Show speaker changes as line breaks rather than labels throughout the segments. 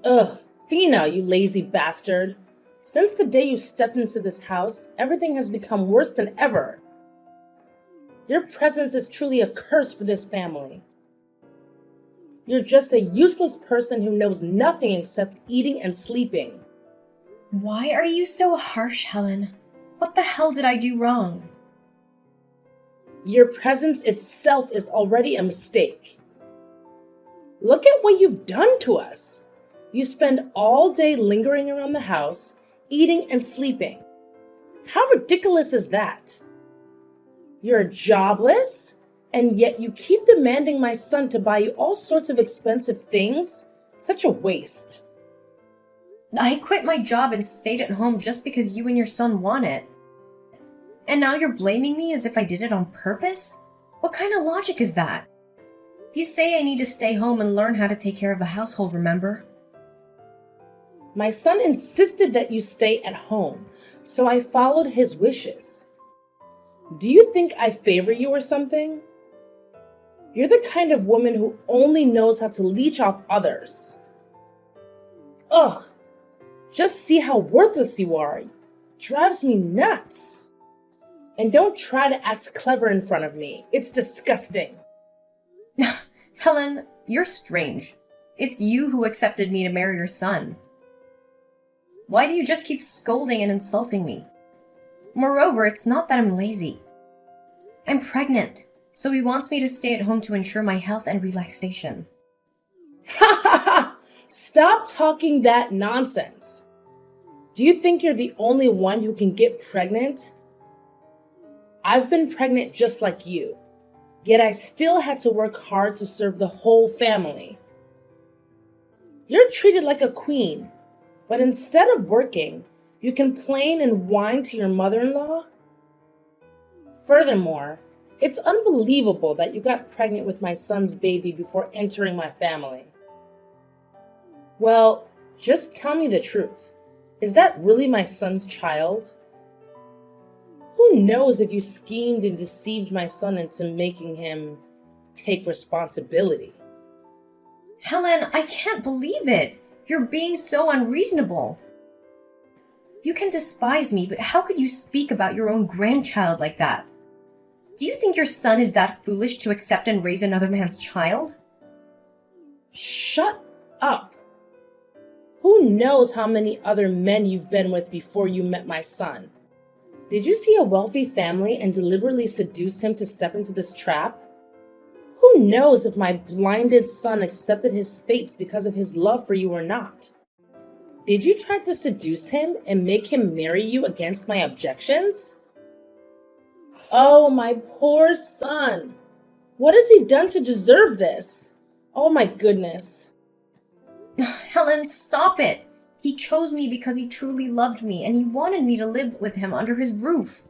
Ugh, Fina, you lazy bastard. Since the day you stepped into this house, everything has become worse than ever. Your presence is truly a curse for this family. You're just a useless person who knows nothing except eating and sleeping.
Why are you so harsh, Helen? What the hell did I do wrong?
Your presence itself is already a mistake. Look at what you've done to us. You spend all day lingering around the house, eating and sleeping. How ridiculous is that? You're jobless, and yet you keep demanding my son to buy you all sorts of expensive things? Such a waste.
I quit my job and stayed at home just because you and your son want it. And now you're blaming me as if I did it on purpose? What kind of logic is that? You say I need to stay home and learn how to take care of the household, remember?
My son insisted that you stay at home, so I followed his wishes. Do you think I favor you or something? You're the kind of woman who only knows how to leech off others. Ugh, just see how worthless you are. Drives me nuts. And don't try to act clever in front of me. It's disgusting.
Helen, you're strange. It's you who accepted me to marry your son. Why do you just keep scolding and insulting me? Moreover, it's not that I'm lazy. I'm pregnant, so he wants me to stay at home to ensure my health and relaxation.
Ha ha ha! Stop talking that nonsense. Do you think you're the only one who can get pregnant? I've been pregnant just like you, yet I still had to work hard to serve the whole family. You're treated like a queen, but instead of working, you complain and whine to your mother-in-law? Furthermore, it's unbelievable that you got pregnant with my son's baby before entering my family. Well, just tell me the truth. Is that really my son's child? Who knows if you schemed and deceived my son into making him take responsibility?
Helen, I can't believe it. You're being so unreasonable. You can despise me, but how could you speak about your own grandchild like that? Do you think your son is that foolish to accept and raise another man's child?
Shut up. Who knows how many other men you've been with before you met my son? Did you see a wealthy family and deliberately seduce him to step into this trap? Who knows if my blinded son accepted his fate because of his love for you or not? Did you try to seduce him and make him marry you against my objections? Oh, my poor son. What has he done to deserve this? Oh my goodness.
Helen, stop it. He chose me because he truly loved me and he wanted me to live with him under his roof.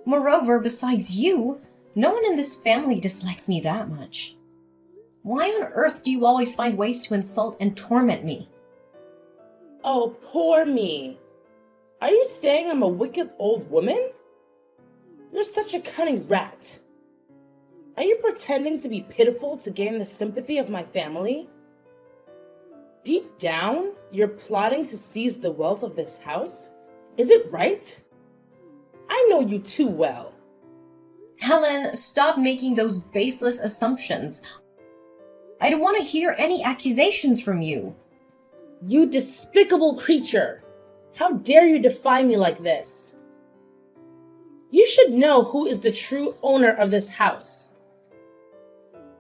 Moreover, besides you, no one in this family dislikes me that much. Why on earth do you always find ways to insult and torment me?
Oh, poor me. Are you saying I'm a wicked old woman? You're such a cunning rat. Are you pretending to be pitiful to gain the sympathy of my family? Deep down, you're plotting to seize the wealth of this house? Is it right? I know you too well.
Helen, stop making those baseless assumptions. I don't want to hear any accusations from you.
You despicable creature! How dare you defy me like this? You should know who is the true owner of this house.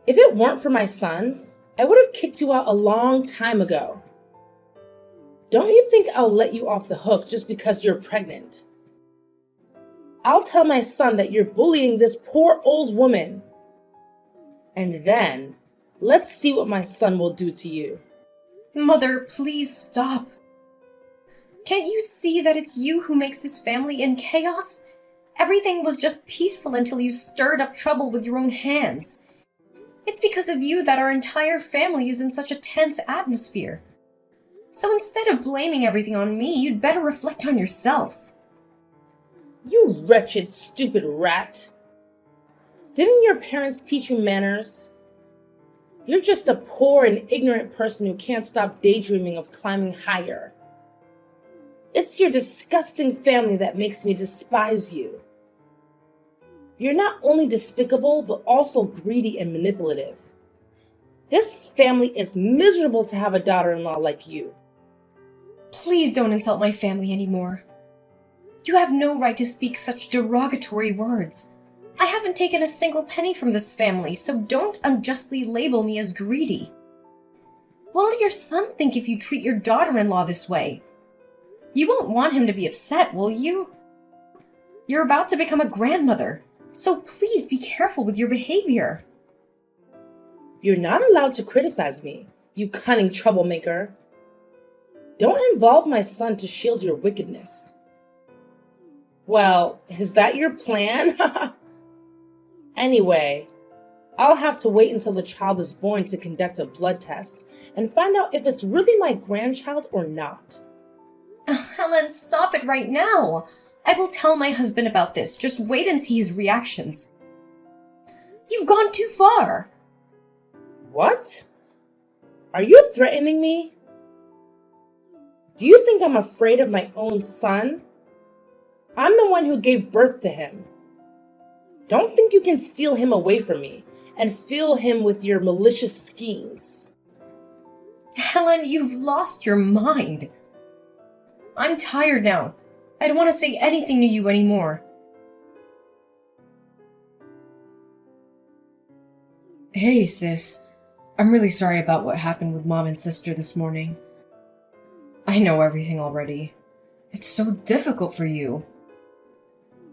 If it weren't for my son, I would have kicked you out a long time ago. Don't you think I'll let you off the hook just because you're pregnant? I'll tell my son that you're bullying this poor old woman. And then, let's see what my son will do to you.
Mother, please stop. Can't you see that it's you who makes this family in chaos? Everything was just peaceful until you stirred up trouble with your own hands. It's because of you that our entire family is in such a tense atmosphere. So instead of blaming everything on me, you'd better reflect on yourself.
You wretched, stupid rat. Didn't your parents teach you manners? You're just a poor and ignorant person who can't stop daydreaming of climbing higher. It's your disgusting family that makes me despise you. You're not only despicable, but also greedy and manipulative. This family is miserable to have a daughter-in-law like you.
Please don't insult my family anymore. You have no right to speak such derogatory words. I haven't taken a single penny from this family, so don't unjustly label me as greedy. What will your son think if you treat your daughter-in-law this way? You won't want him to be upset, will you? You're about to become a grandmother, so please be careful with your behavior.
You're not allowed to criticize me, you cunning troublemaker. Don't involve my son to shield your wickedness. Well, is that your plan? Anyway, I'll have to wait until the child is born to conduct a blood test and find out if it's really my grandchild or not.
Helen, stop it right now! I will tell my husband about this. Just wait and see his reactions. You've gone too far.
What? Are you threatening me? Do you think I'm afraid of my own son? I'm the one who gave birth to him. Don't think you can steal him away from me and fill him with your malicious schemes.
Helen, you've lost your mind. I'm tired now. I don't want to say anything to you anymore. Hey, sis. I'm really sorry about what happened with Mom and Sister this morning. I know everything already. It's so difficult for you.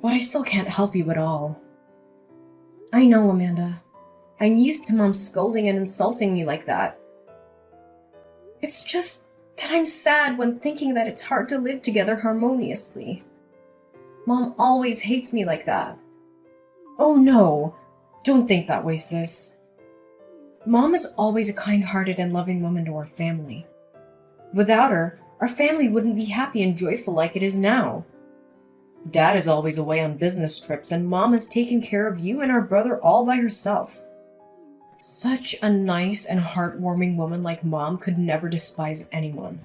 But I still can't help you at all. I know, Amanda. I'm used to Mom scolding and insulting me like that. It's just that I'm sad when thinking that it's hard to live together harmoniously. Mom always hates me like that. Oh no, don't think that way, sis. Mom is always a kind-hearted and loving woman to our family. Without her, our family wouldn't be happy and joyful like it is now. Dad is always away on business trips, and Mom has taken care of you and our brother all by herself. Such a nice and heartwarming woman like Mom could never despise anyone.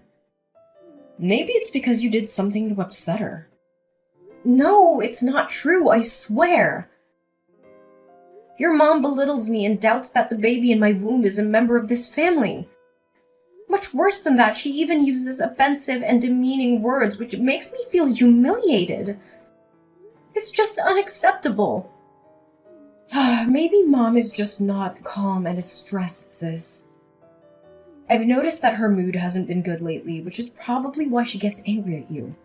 Maybe it's because you did something to upset her. No, it's not true, I swear. Your mom belittles me and doubts that the baby in my womb is a member of this family. Much worse than that, she even uses offensive and demeaning words, which makes me feel humiliated. It's just unacceptable. Maybe Mom is just not calm and is stressed, sis. I've noticed that her mood hasn't been good lately, which is probably why she gets angry at you.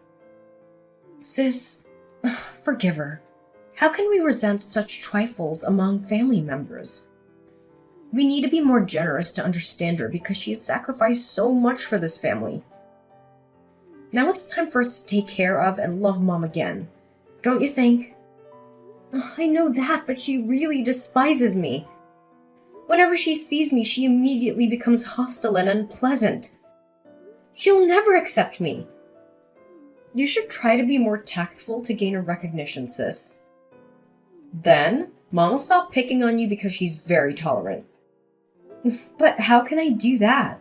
Sis, forgive her. How can we resent such trifles among family members? We need to be more generous to understand her because she has sacrificed so much for this family. Now it's time for us to take care of and love Mom again. Don't you think? I know that, but she really despises me. Whenever she sees me, she immediately becomes hostile and unpleasant. She'll never accept me. You should try to be more tactful to gain her recognition, sis. Then, Mom will stop picking on you because she's very tolerant. But how can I do that?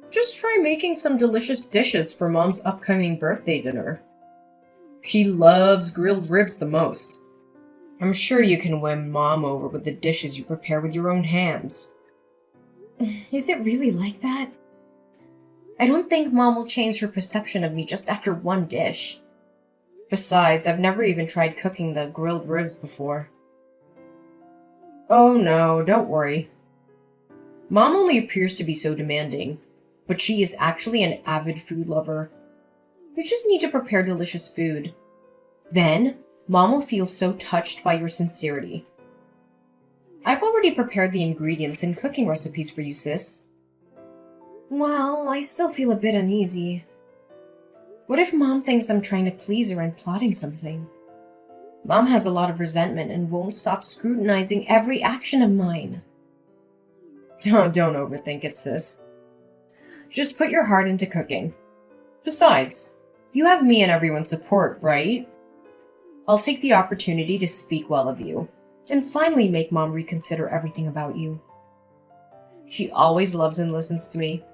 Just try making some delicious dishes for Mom's upcoming birthday dinner. She loves grilled ribs the most. I'm sure you can win Mom over with the dishes you prepare with your own hands. Is it really like that? I don't think Mom will change her perception of me just after one dish. Besides, I've never even tried cooking the grilled ribs before. Oh no, don't worry. Mom only appears to be so demanding, but she is actually an avid food lover. You just need to prepare delicious food. Then, Mom will feel so touched by your sincerity. I've already prepared the ingredients and cooking recipes for you, sis. Well, I still feel a bit uneasy. What if Mom thinks I'm trying to please her and plotting something? Mom has a lot of resentment and won't stop scrutinizing every action of mine. Don't overthink it, sis. Just put your heart into cooking. Besides, you have me and everyone's support, right? I'll take the opportunity to speak well of you, and finally make Mom reconsider everything about you. She always loves and listens to me.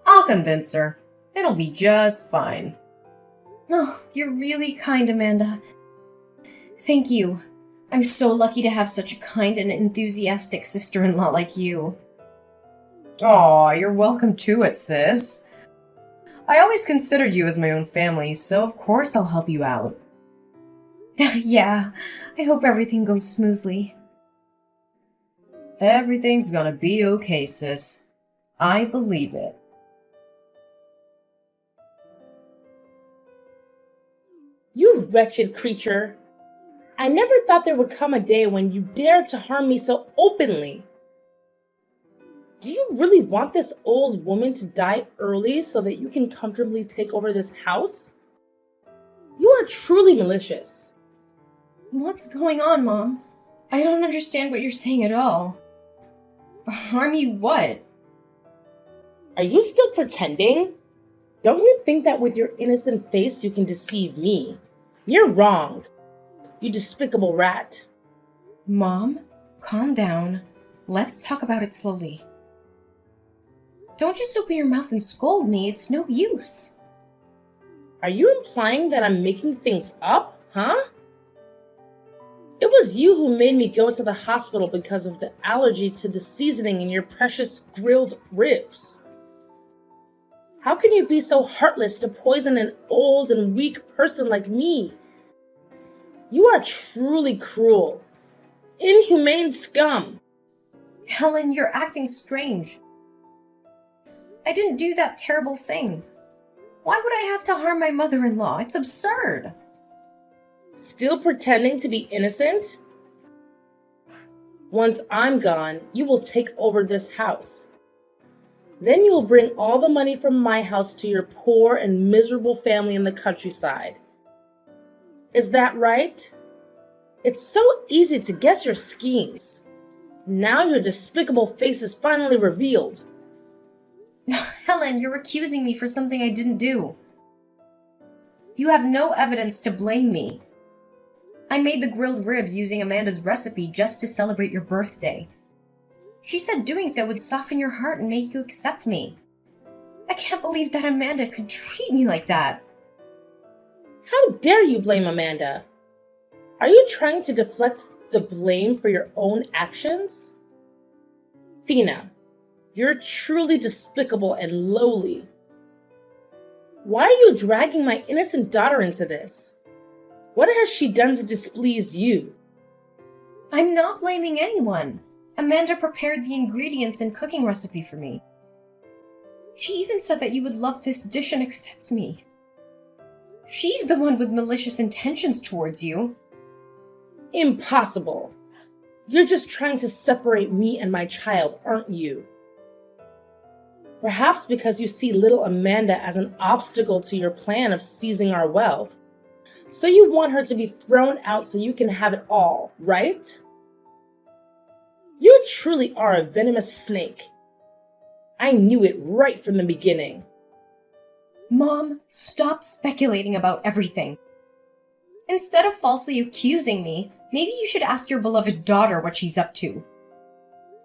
I'll convince her. It'll be just fine. Oh, you're really kind, Amanda. Thank you. I'm so lucky to have such a kind and enthusiastic sister-in-law like you. Aw, you're welcome to it, sis. I always considered you as my own family, so of course I'll help you out. Yeah, I hope everything goes smoothly. Everything's gonna be okay, sis. I believe it.
You wretched creature. I never thought there would come a day when you dared to harm me so openly. Do you really want this old woman to die early so that you can comfortably take over this house? You are truly malicious.
What's going on, Mom? I don't understand what you're saying at all. Harm you what?
Are you still pretending? Don't you think that with your innocent face you can deceive me? You're wrong. You despicable rat.
Mom, calm down. Let's talk about it slowly. Don't just open your mouth and scold me. It's no use.
Are you implying that I'm making things up, huh? It was you who made me go to the hospital because of the allergy to the seasoning in your precious grilled ribs. How can you be so heartless to poison an old and weak person like me? You are truly cruel. Inhumane scum.
Helen, you're acting strange. I didn't do that terrible thing. Why would I have to harm my mother-in-law? It's absurd.
Still pretending to be innocent? Once I'm gone, you will take over this house. Then you will bring all the money from my house to your poor and miserable family in the countryside. Is that right? It's so easy to guess your schemes. Now your despicable face is finally revealed.
Helen, you're accusing me for something I didn't do. You have no evidence to blame me. I made the grilled ribs using Amanda's recipe just to celebrate your birthday. She said doing so would soften your heart and make you accept me. I can't believe that Amanda could treat me like that.
How dare you blame Amanda? Are you trying to deflect the blame for your own actions? Thina, you're truly despicable and lowly. Why are you dragging my innocent daughter into this? What has she done to displease you?
I'm not blaming anyone. Amanda prepared the ingredients and cooking recipe for me. She even said that you would love this dish and accept me. She's the one with malicious intentions towards you.
Impossible. You're just trying to separate me and my child, aren't you? Perhaps because you see little Amanda as an obstacle to your plan of seizing our wealth. So you want her to be thrown out so you can have it all, right? You truly are a venomous snake. I knew it right from the beginning.
Mom, stop speculating about everything. Instead of falsely accusing me, maybe you should ask your beloved daughter what she's up to.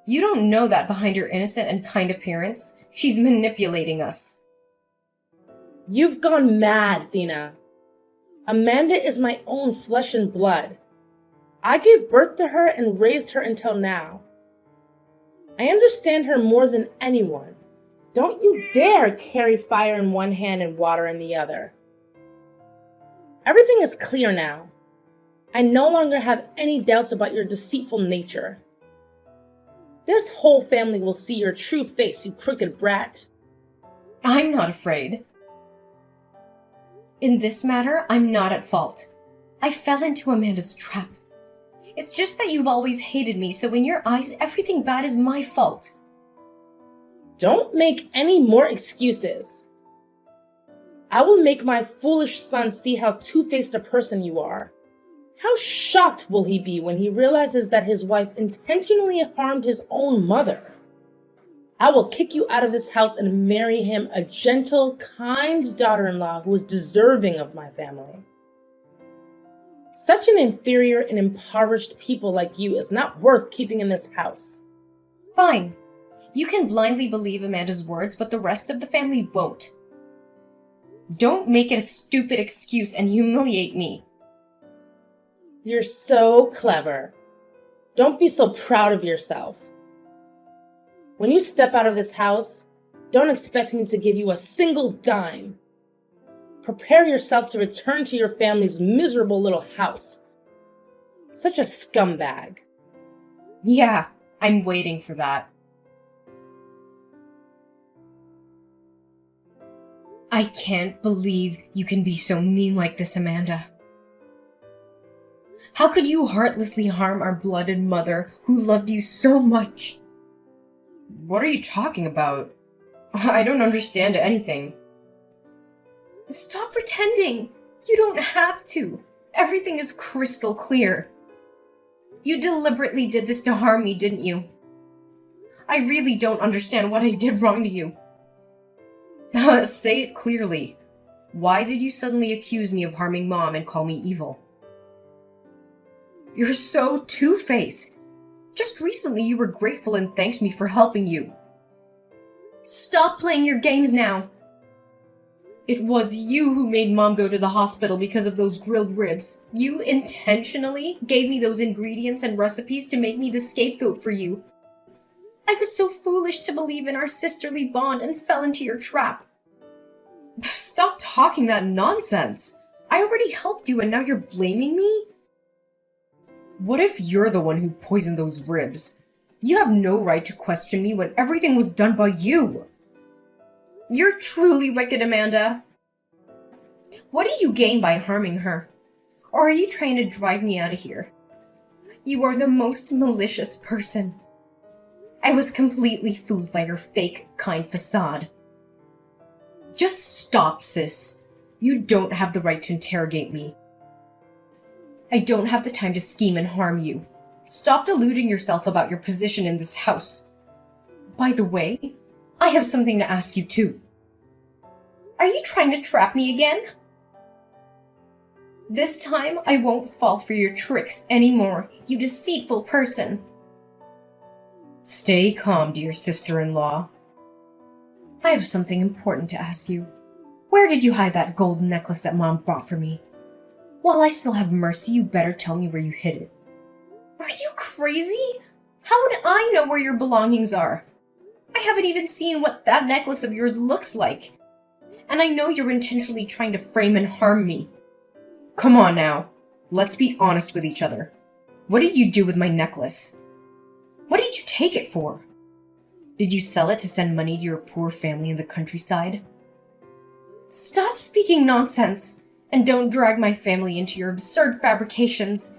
You don't know that behind her innocent and kind appearance, she's manipulating us.
You've gone mad, Thina. Amanda is my own flesh and blood. I gave birth to her and raised her until now. I understand her more than anyone. Don't you dare carry fire in one hand and water in the other. Everything is clear now. I no longer have any doubts about your deceitful nature. This whole family will see your true face, you crooked brat.
I'm not afraid. In this matter, I'm not at fault. I fell into Amanda's trap. It's just that you've always hated me, so in your eyes, everything bad is my fault.
Don't make any more excuses. I will make my foolish son see how two-faced a person you are. How shocked will he be when he realizes that his wife intentionally harmed his own mother? I will kick you out of this house and marry him a gentle, kind daughter-in-law who is deserving of my family. Such an inferior and impoverished people like you is not worth keeping in this house.
Fine. You can blindly believe Amanda's words, but the rest of the family won't. Don't make it a stupid excuse and humiliate me.
You're so clever. Don't be so proud of yourself. When you step out of this house, don't expect me to give you a single dime. Prepare yourself to return to your family's miserable little house. Such a scumbag.
Yeah, I'm waiting for that. I can't believe you can be so mean like this, Amanda. How could you heartlessly harm our blooded mother who loved you so much? What are you talking about? I don't understand anything. Stop pretending. You don't have to. Everything is crystal clear. You deliberately did this to harm me, didn't you? I really don't understand what I did wrong to you. Say it clearly. Why did you suddenly accuse me of harming Mom and call me evil? You're so two-faced. Just recently you were grateful and thanked me for helping you. Stop playing your games now. It was you who made Mom go to the hospital because of those grilled ribs. You intentionally gave me those ingredients and recipes to make me the scapegoat for you. I was so foolish to believe in our sisterly bond and fell into your trap. Stop talking that nonsense. I already helped you and now you're blaming me? What if you're the one who poisoned those ribs? You have no right to question me when everything was done by you. You're truly wicked, Amanda. What do you gain by harming her? Or are you trying to drive me out of here? You are the most malicious person. I was completely fooled by your fake, kind facade. Just stop, sis. You don't have the right to interrogate me. I don't have the time to scheme and harm you. Stop deluding yourself about your position in this house. By the way, I have something to ask you too. Are you trying to trap me again? This time, I won't fall for your tricks anymore, you deceitful person. Stay calm, dear sister-in-law. I have something important to ask you. Where did you hide that gold necklace that Mom bought for me? While I still have Mercy, you better tell me where you hid it. Are you crazy? How would I know where your belongings are? I haven't even seen what that necklace of yours looks like. And I know you're intentionally trying to frame and harm me. Come on now. Let's be honest with each other. What did you do with my necklace? What did you take it for? Did you sell it to send money to your poor family in the countryside? Stop speaking nonsense, and don't drag my family into your absurd fabrications.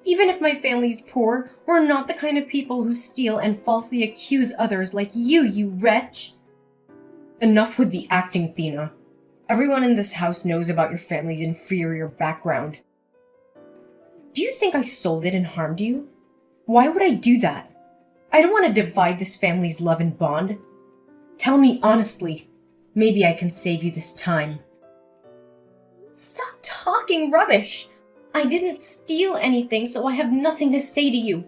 Even if my family's poor, we're not the kind of people who steal and falsely accuse others like you wretch. Enough with the acting, Thena. Everyone in this house knows about your family's inferior background. Do you think I sold it and harmed you? Why would I do that? I don't want to divide this family's love and bond. Tell me honestly. Maybe I can save you this time. Stop talking rubbish. I didn't steal anything, so I have nothing to say to you.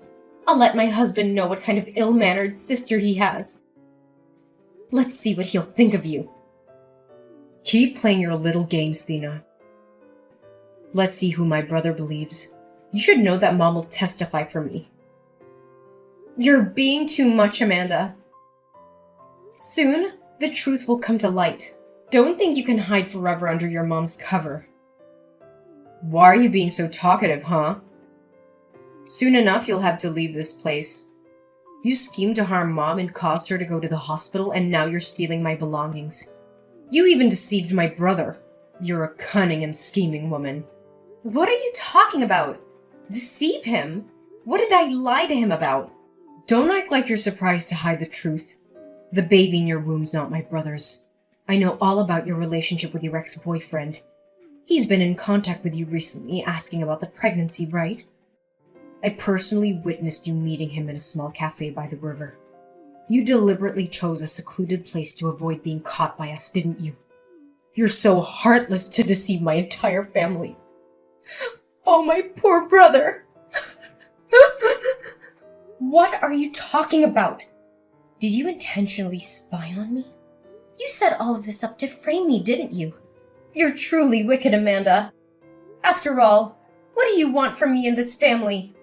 I'll let my husband know what kind of ill-mannered sister he has. Let's see what he'll think of you. Keep playing your little games, Thena. Let's see who my brother believes. You should know that Mom will testify for me. You're being too much, Amanda. Soon, the truth will come to light. Don't think you can hide forever under your mom's cover. Why are you being so talkative, huh? Soon enough, you'll have to leave this place. You schemed to harm Mom and caused her to go to the hospital, and now you're stealing my belongings. You even deceived my brother. You're a cunning and scheming woman. What are you talking about? Deceive him? What did I lie to him about? Don't act like you're surprised to hide the truth. The baby in your womb's not my brother's. I know all about your relationship with your ex-boyfriend. He's been in contact with you recently, asking about the pregnancy, right? I personally witnessed you meeting him in a small cafe by the river. You deliberately chose a secluded place to avoid being caught by us, didn't you? You're so heartless to deceive my entire family. Oh, my poor brother. What are you talking about? Did you intentionally spy on me? You set all of this up to frame me, didn't you? You're truly wicked, Amanda. After all, what do you want from me and this family?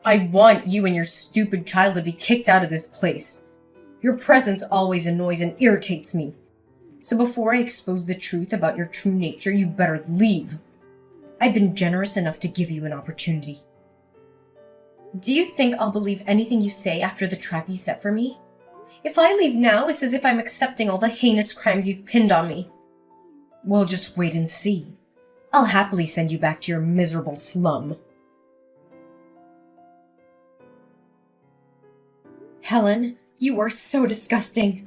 I want you and your stupid child to be kicked out of this place. Your presence always annoys and irritates me. So before I expose the truth about your true nature, you better leave. I've been generous enough to give you an opportunity. Do you think I'll believe anything you say after the trap you set for me? If I leave now, it's as if I'm accepting all the heinous crimes you've pinned on me. Well, just wait and see. I'll happily send you back to your miserable slum. Helen, you are so disgusting.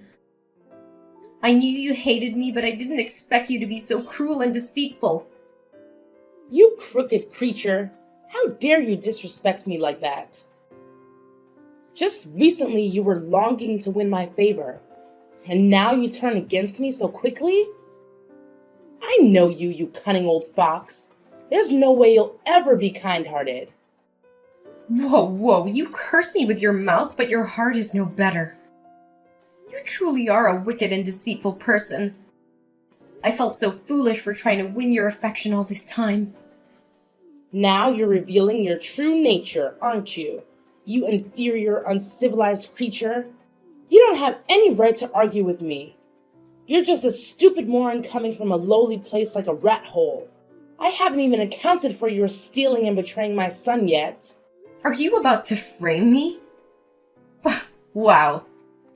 I knew you hated me, but I didn't expect you to be so cruel and deceitful.
You crooked creature! How dare you disrespect me like that? Just recently you were longing to win my favor, and now you turn against me so quickly? I know you, you cunning old fox. There's no way you'll ever be kind-hearted.
Whoa, you curse me with your mouth, but your heart is no better. You truly are a wicked and deceitful person. I felt so foolish for trying to win your affection all this time.
Now you're revealing your true nature, aren't you? You inferior, uncivilized creature. You don't have any right to argue with me. You're just a stupid moron coming from a lowly place like a rat hole. I haven't even accounted for your stealing and betraying my son yet.
Are you about to frame me? Wow.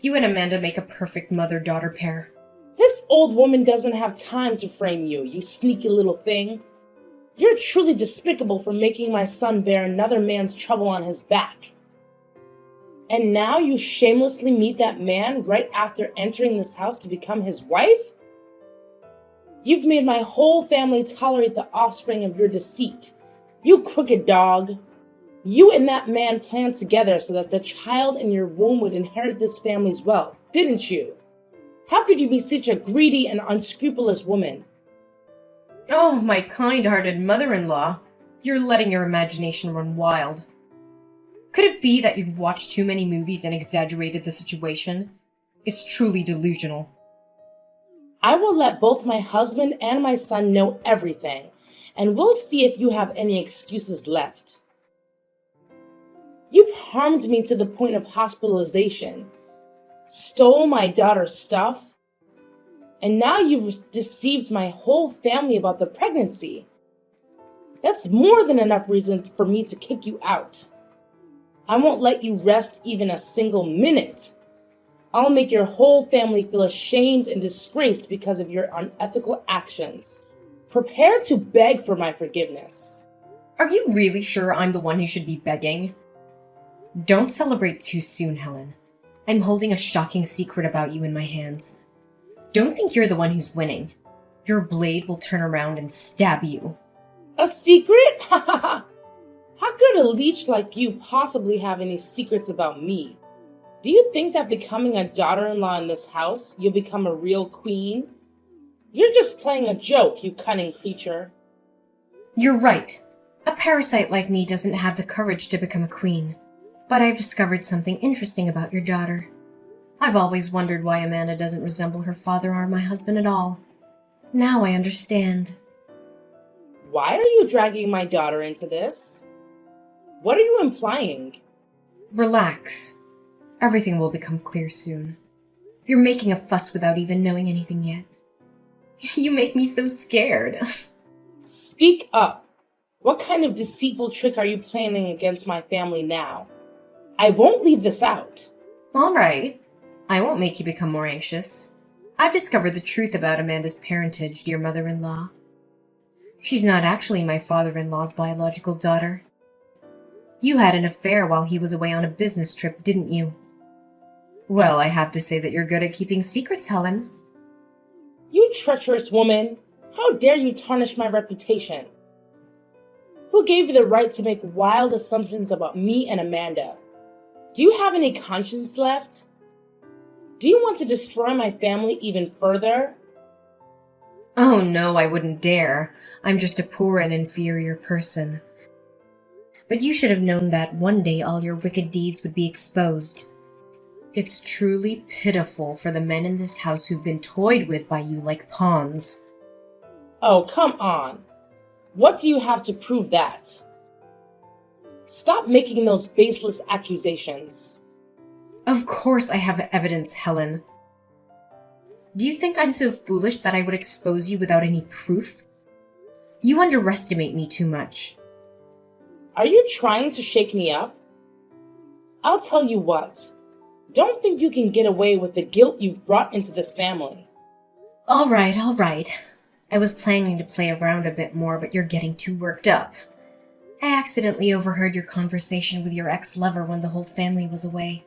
You and Amanda make a perfect mother-daughter pair.
This old woman doesn't have time to frame you, you sneaky little thing. You're truly despicable for making my son bear another man's trouble on his back. And now you shamelessly meet that man right after entering this house to become his wife? You've made my whole family tolerate the offspring of your deceit. You crooked dog. You and that man planned together so that the child in your womb would inherit this family's wealth, didn't you? How could you be such a greedy and unscrupulous woman?
Oh, my kind-hearted mother-in-law. You're letting your imagination run wild. Could it be that you've watched too many movies and exaggerated the situation? It's truly delusional.
I will let both my husband and my son know everything, and we'll see if you have any excuses left. You've harmed me to the point of hospitalization, stole my daughter's stuff, and now you've deceived my whole family about the pregnancy. That's more than enough reason for me to kick you out. I won't let you rest even a single minute. I'll make your whole family feel ashamed and disgraced because of your unethical actions. Prepare to beg for my forgiveness.
Are you really sure I'm the one who should be begging? Don't celebrate too soon, Helen. I'm holding a shocking secret about you in my hands. Don't think you're the one who's winning. Your blade will turn around and stab you.
A secret? Ha ha ha! How could a leech like you possibly have any secrets about me? Do you think that becoming a daughter-in-law in this house, you'll become a real queen? You're just playing a joke, you cunning creature.
You're right. A parasite like me doesn't have the courage to become a queen. But I've discovered something interesting about your daughter. I've always wondered why Amanda doesn't resemble her father or my husband at all. Now I understand.
Why are you dragging my daughter into this? What are you implying?
Relax. Everything will become clear soon. You're making a fuss without even knowing anything yet. You make me so scared.
Speak up. What kind of deceitful trick are you planning against my family now? I won't leave this out.
All right. I won't make you become more anxious. I've discovered the truth about Amanda's parentage, dear mother-in-law. She's not actually my father-in-law's biological daughter. You had an affair while he was away on a business trip, didn't you? Well, I have to say that you're good at keeping secrets, Helen.
You treacherous woman! How dare you tarnish my reputation? Who gave you the right to make wild assumptions about me and Amanda? Do you have any conscience left? Do you want to destroy my family even further?
Oh no, I wouldn't dare. I'm just a poor and inferior person. But you should have known that one day all your wicked deeds would be exposed. It's truly pitiful for the men in this house who've been toyed with by you like pawns.
Oh, come on. What do you have to prove that? Stop making those baseless accusations.
Of course I have evidence, Helen. Do you think I'm so foolish that I would expose you without any proof? You underestimate me too much.
Are you trying to shake me up? I'll tell you what. Don't think you can get away with the guilt you've brought into this family.
All right. I was planning to play around a bit more, but you're getting too worked up. I accidentally overheard your conversation with your ex-lover when the whole family was away.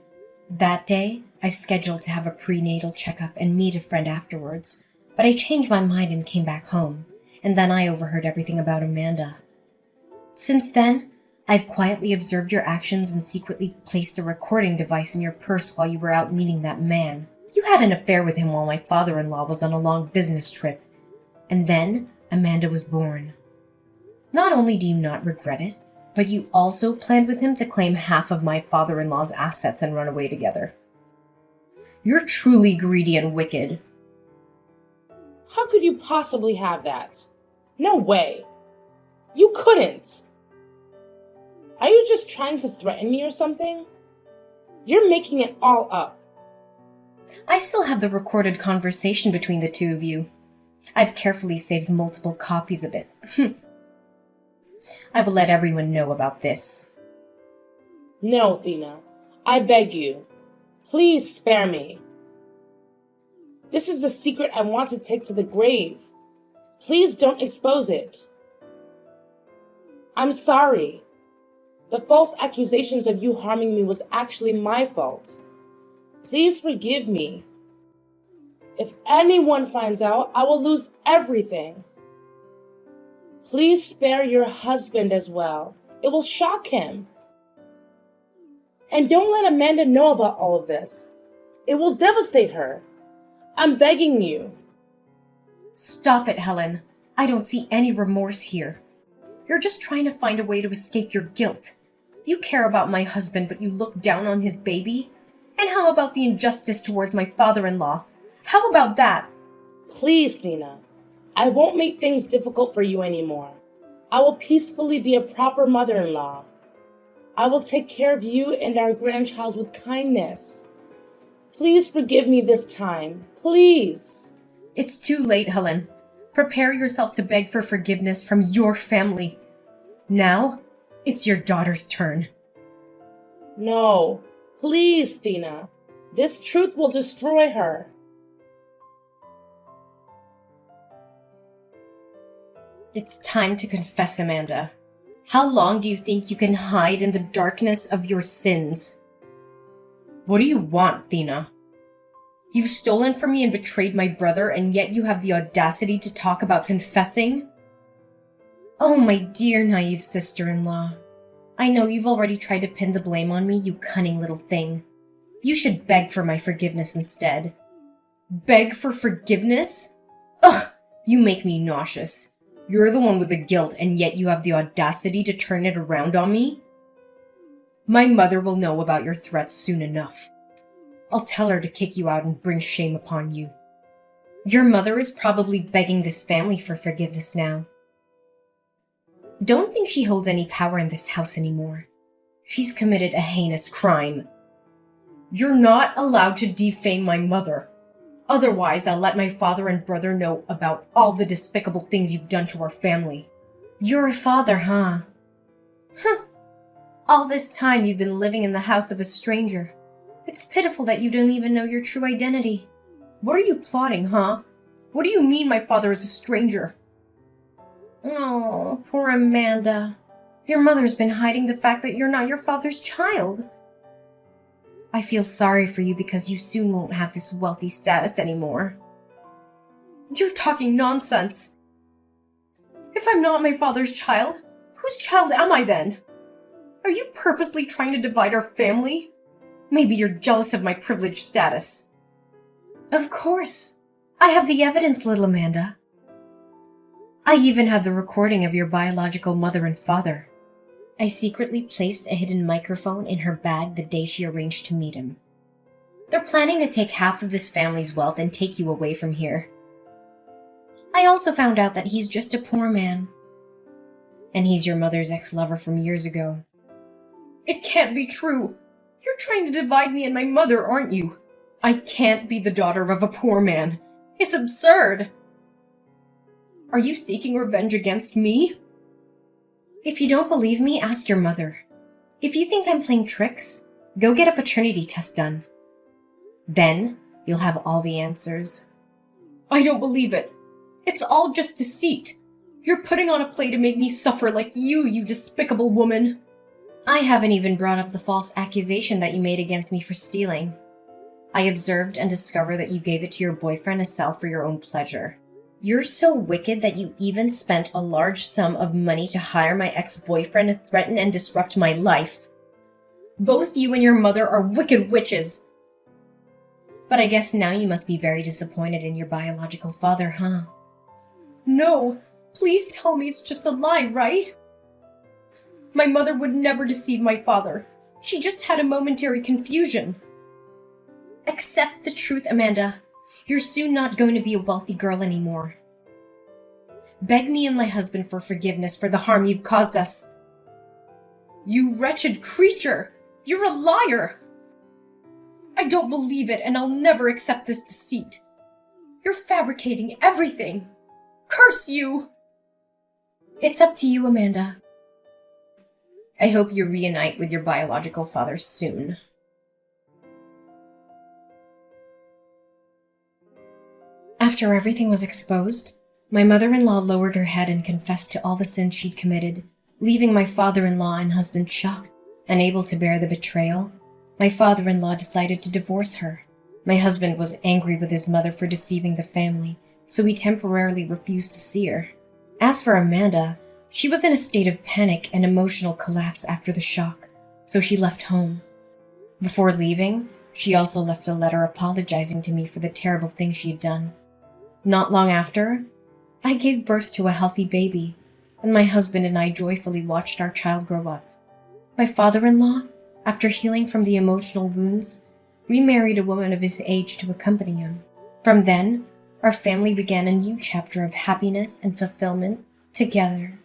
That day, I scheduled to have a prenatal checkup and meet a friend afterwards, but I changed my mind and came back home, and then I overheard everything about Amanda. Since then, I've quietly observed your actions and secretly placed a recording device in your purse while you were out meeting that man. You had an affair with him while my father-in-law was on a long business trip, and then Amanda was born. Not only do you not regret it, but you also planned with him to claim half of my father-in-law's assets and run away together. You're truly greedy and wicked.
How could you possibly have that? No way. You couldn't. Are you just trying to threaten me or something? You're making it all up.
I still have the recorded conversation between the two of you. I've carefully saved multiple copies of it. I will let everyone know about this.
No, Thina. I beg you. Please spare me. This is a secret I want to take to the grave. Please don't expose it. I'm sorry. The false accusations of you harming me was actually my fault. Please forgive me. If anyone finds out, I will lose everything. Please spare your husband as well. It will shock him. And don't let Amanda know about all of this. It will devastate her. I'm begging you.
Stop it, Helen. I don't see any remorse here. You're just trying to find a way to escape your guilt. You care about my husband, but you look down on his baby? And how about the injustice towards my father-in-law? How about that?
Please, Thina. I won't make things difficult for you anymore. I will peacefully be a proper mother-in-law. I will take care of you and our grandchild with kindness. Please forgive me this time. Please.
It's too late, Helen. Prepare yourself to beg for forgiveness from your family. Now, it's your daughter's turn.
No. Please, Thina. This truth will destroy her.
It's time to confess, Amanda. How long do you think you can hide in the darkness of your sins? What do you want, Thina? You've stolen from me and betrayed my brother, and yet you have the audacity to talk about confessing? Oh, my dear naive sister-in-law. I know you've already tried to pin the blame on me, you cunning little thing. You should beg for my forgiveness instead. Beg for forgiveness? Ugh, you make me nauseous. You're the one with the guilt, and yet you have the audacity to turn it around on me? My mother will know about your threats soon enough. I'll tell her to kick you out and bring shame upon you. Your mother is probably begging this family for forgiveness now. Don't think she holds any power in this house anymore. She's committed a heinous crime. You're not allowed to defame my mother. Otherwise, I'll let my father and brother know about all the despicable things you've done to our family. You're a father, huh? Huh. All this time you've been living in the house of a stranger. It's pitiful that you don't even know your true identity. What are you plotting, huh? What do you mean my father is a stranger? Oh, poor Amanda. Your mother's been hiding the fact that you're not your father's child. I feel sorry for you because you soon won't have this wealthy status anymore. You're talking nonsense. If I'm not my father's child, whose child am I then? Are you purposely trying to divide our family? Maybe you're jealous of my privileged status. Of course. I have the evidence, little Amanda. I even have the recording of your biological mother and father. I secretly placed a hidden microphone in her bag the day she arranged to meet him. They're planning to take half of this family's wealth and take you away from here. I also found out that he's just a poor man. And he's your mother's ex-lover from years ago. It can't be true. You're trying to divide me and my mother, aren't you? I can't be the daughter of a poor man. It's absurd. Are you seeking revenge against me? If you don't believe me, ask your mother. If you think I'm playing tricks, go get a paternity test done. Then, you'll have all the answers. I don't believe it. It's all just deceit. You're putting on a play to make me suffer like you despicable woman. I haven't even brought up the false accusation that you made against me for stealing. I observed and discovered that you gave it to your boyfriend to sell for your own pleasure. You're so wicked that you even spent a large sum of money to hire my ex-boyfriend to threaten and disrupt my life. Both you and your mother are wicked witches. But I guess now you must be very disappointed in your biological father, huh? No, please tell me it's just a lie, right? My mother would never deceive my father. She just had a momentary confusion. Accept the truth, Amanda. You're soon not going to be a wealthy girl anymore. Beg me and my husband for forgiveness for the harm you've caused us. You wretched creature! You're a liar! I don't believe it, and I'll never accept this deceit. You're fabricating everything. Curse you! It's up to you, Amanda. I hope you reunite with your biological father soon. After everything was exposed, my mother-in-law lowered her head and confessed to all the sins she'd committed, leaving my father-in-law and husband shocked. Unable to bear the betrayal, my father-in-law decided to divorce her. My husband was angry with his mother for deceiving the family, so he temporarily refused to see her. As for Amanda, she was in a state of panic and emotional collapse after the shock, so she left home. Before leaving, she also left a letter apologizing to me for the terrible thing she had done. Not long after, I gave birth to a healthy baby, and my husband and I joyfully watched our child grow up. My father-in-law, after healing from the emotional wounds, remarried a woman of his age to accompany him. From then, our family began a new chapter of happiness and fulfillment together.